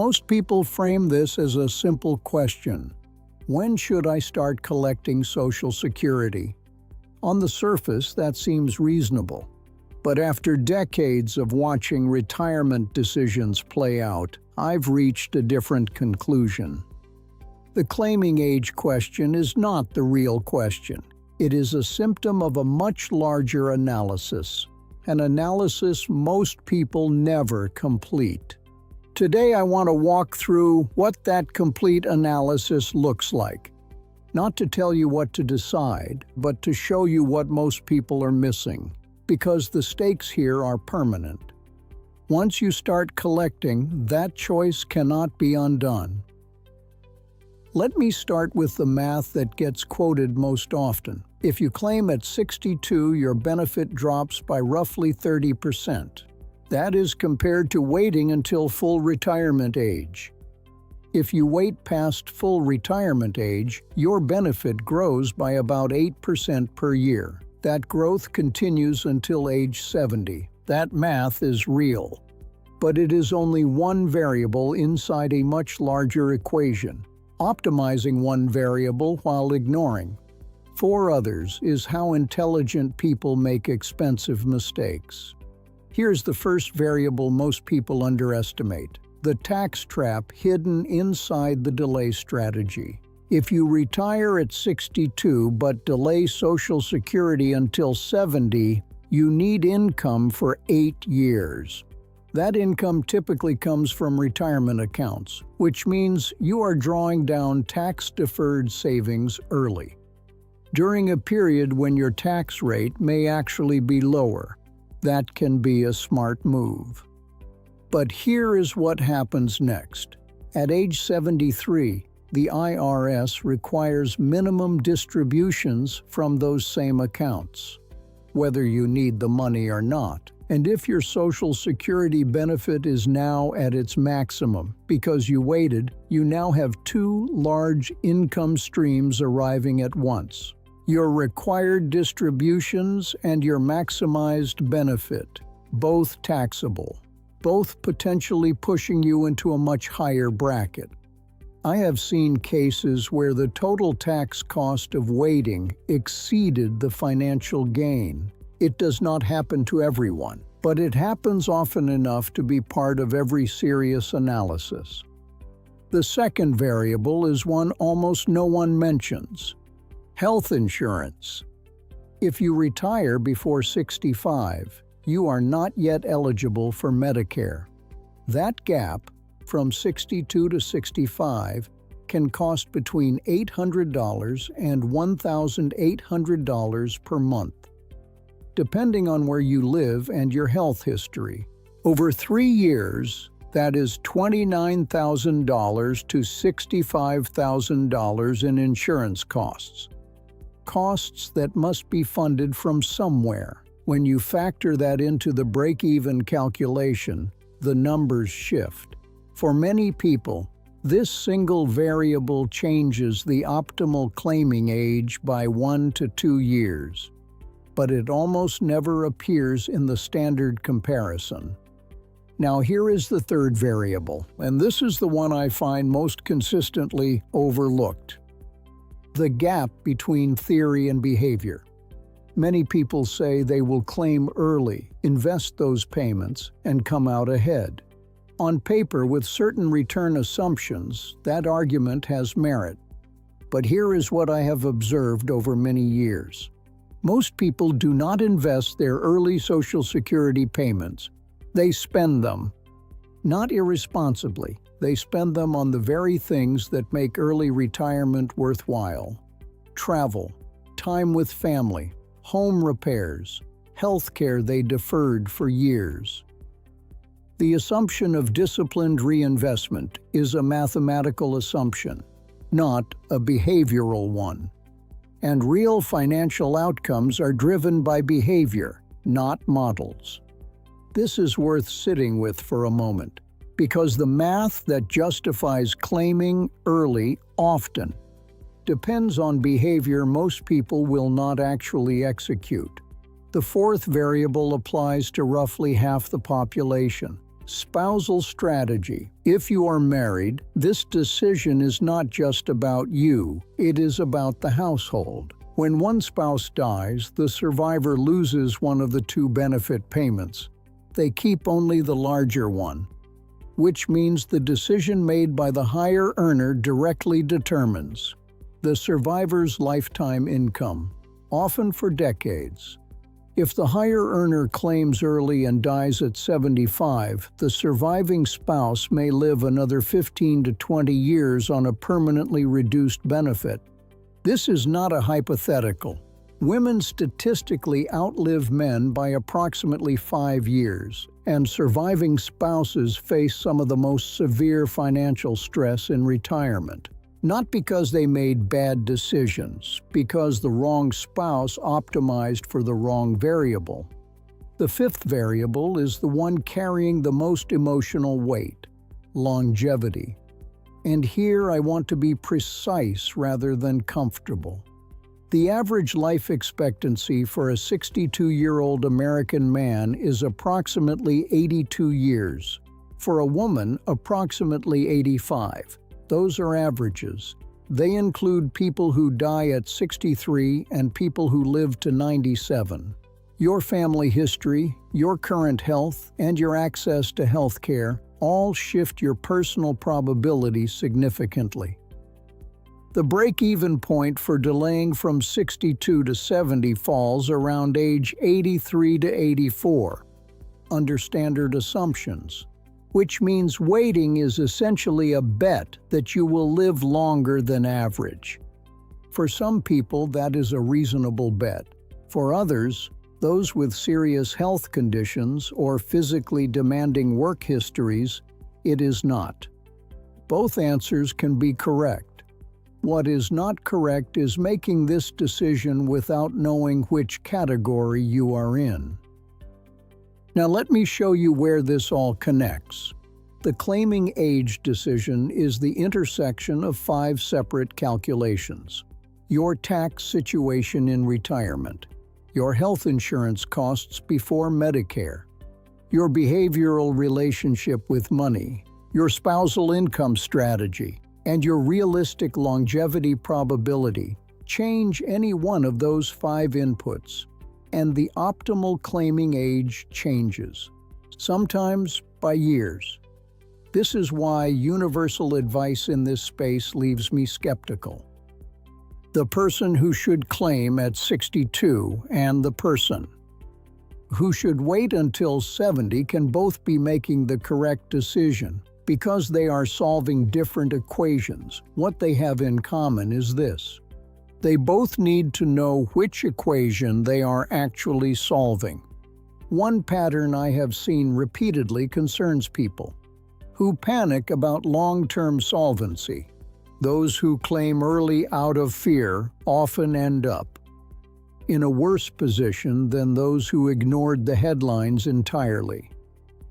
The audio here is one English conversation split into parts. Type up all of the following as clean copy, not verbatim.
Most people frame this as a simple question: when should I start collecting Social Security? On the surface, that seems reasonable. But after decades of watching retirement decisions play out, I've reached a different conclusion. The claiming age question is not the real question. It is a symptom of a much larger analysis, an analysis most people never complete. Today I want to walk through what that complete analysis looks like. Not to tell you what to decide, but to show you what most people are missing, because the stakes here are permanent. Once you start collecting, that choice cannot be undone. Let me start with the math that gets quoted most often. If you claim at 62, your benefit drops by roughly 30%. That is compared to waiting until full retirement age. If you wait past full retirement age, your benefit grows by about 8% per year. That growth continues until age 70. That math is real. But it is only one variable inside a much larger equation. Optimizing one variable while ignoring 4 others is how intelligent people make expensive mistakes. Here's the first variable most people underestimate: the tax trap hidden inside the delay strategy. If you retire at 62 but delay Social Security until 70, you need income for 8 years. That income typically comes from retirement accounts, which means you are drawing down tax-deferred savings early, during a period when your tax rate may actually be lower. That can be a smart move. But here is what happens next. At age 73, the IRS requires minimum distributions from those same accounts, whether you need the money or not. And if your Social Security benefit is now at its maximum because you waited, you now have 2 large income streams arriving at once: your required distributions and your maximized benefit, both taxable, both potentially pushing you into a much higher bracket. I have seen cases where the total tax cost of waiting exceeded the financial gain. It does not happen to everyone, but it happens often enough to be part of every serious analysis. The second variable is one almost no one mentions: health insurance. If you retire before 65, you are not yet eligible for Medicare. That gap, from 62 to 65, can cost between $800 and $1,800 per month, depending on where you live and your health history. Over 3 years, that is $29,000 to $65,000 in insurance costs. Costs that must be funded from somewhere. When you factor that into the break-even calculation, the numbers shift. For many people, this single variable changes the optimal claiming age by 1 to 2 years. But it almost never appears in the standard comparison. Now here is the third variable, and this is the one I find most consistently overlooked: the gap between theory and behavior. Many people say they will claim early, invest those payments, and come out ahead. On paper, with certain return assumptions, that argument has merit. But here is what I have observed over many years. Most people do not invest their early Social Security payments. They spend them. Not irresponsibly, they spend them on the very things that make early retirement worthwhile: travel, time with family, home repairs, health care they deferred for years. The assumption of disciplined reinvestment is a mathematical assumption, not a behavioral one. And real financial outcomes are driven by behavior, not models. This is worth sitting with for a moment, because the math that justifies claiming early often depends on behavior most people will not actually execute. The fourth variable applies to roughly half the population: Spousal strategy. If you are married, this decision is not just about you, it is about the household. When one spouse dies, the survivor loses one of the two benefit payments. They keep only the larger one, which means the decision made by the higher earner directly determines the survivor's lifetime income, often for decades. If the higher earner claims early and dies at 75, the surviving spouse may live another 15 to 20 years on a permanently reduced benefit. This is not a hypothetical. Women statistically outlive men by approximately 5 years, and surviving spouses face some of the most severe financial stress in retirement. Not because they made bad decisions, because the wrong spouse optimized for the wrong variable. The fifth variable is the one carrying the most emotional weight: longevity. And here I want to be precise rather than comfortable. The average life expectancy for a 62-year-old American man is approximately 82 years. For a woman, approximately 85. Those are averages. They include people who die at 63 and people who live to 97. Your family history, your current health, and your access to health care all shift your personal probability significantly. The break-even point for delaying from 62 to 70 falls around age 83 to 84, under standard assumptions, which means waiting is essentially a bet that you will live longer than average. For some people, that is a reasonable bet. For others, those with serious health conditions or physically demanding work histories, it is not. Both answers can be correct. What is not correct is making this decision without knowing which category you are in. Now let me show you where this all connects. The claiming age decision is the intersection of 5 separate calculations: your tax situation in retirement, your health insurance costs before Medicare, your behavioral relationship with money, your spousal income strategy, and your realistic longevity probability. Change any one of those 5 inputs, and the optimal claiming age changes, sometimes by years. This is why universal advice in this space leaves me skeptical. The person who should claim at 62 and the person who should wait until 70 can both be making the correct decision because they are solving different equations. What they have in common is this: they both need to know which equation they are actually solving. One pattern I have seen repeatedly concerns people who panic about long-term solvency. Those who claim early out of fear often end up in a worse position than those who ignored the headlines entirely.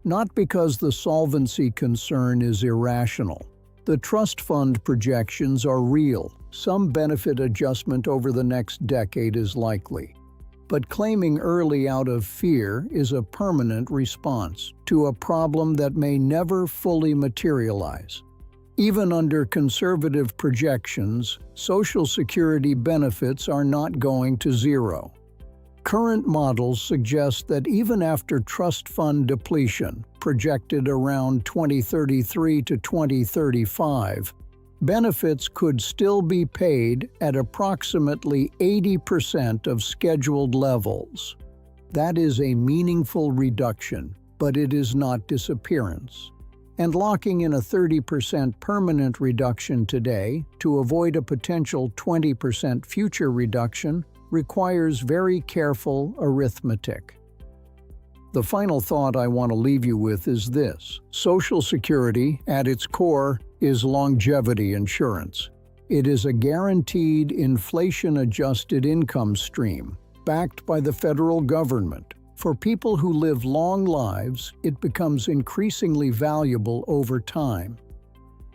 Not because the solvency concern is irrational. The trust fund projections are real. Some benefit adjustment over the next decade is likely. But claiming early out of fear is a permanent response to a problem that may never fully materialize. Even under conservative projections, Social Security benefits are not going to zero. Current models suggest that even after trust fund depletion, projected around 2033 to 2035, benefits could still be paid at approximately 80% of scheduled levels. That is a meaningful reduction, but it is not disappearance. And locking in a 30% permanent reduction today to avoid a potential 20% future reduction requires very careful arithmetic. The final thought I want to leave you with is this: Social Security, at its core, is longevity insurance. It is a guaranteed, inflation-adjusted income stream, backed by the federal government. For people who live long lives, it becomes increasingly valuable over time.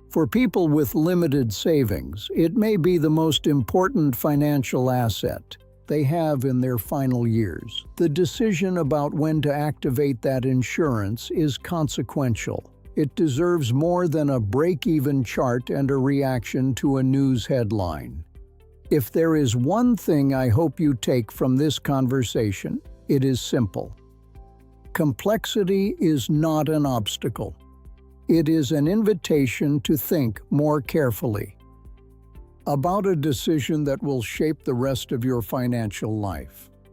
For people with limited savings, it may be the most important financial asset. they have in their final years. The decision about when to activate that insurance is consequential. It deserves more than a break-even chart and a reaction to a news headline. If there is one thing I hope you take from this conversation, it is simple. Complexity is not an obstacle. It is an invitation to think more carefully about a decision that will shape the rest of your financial life.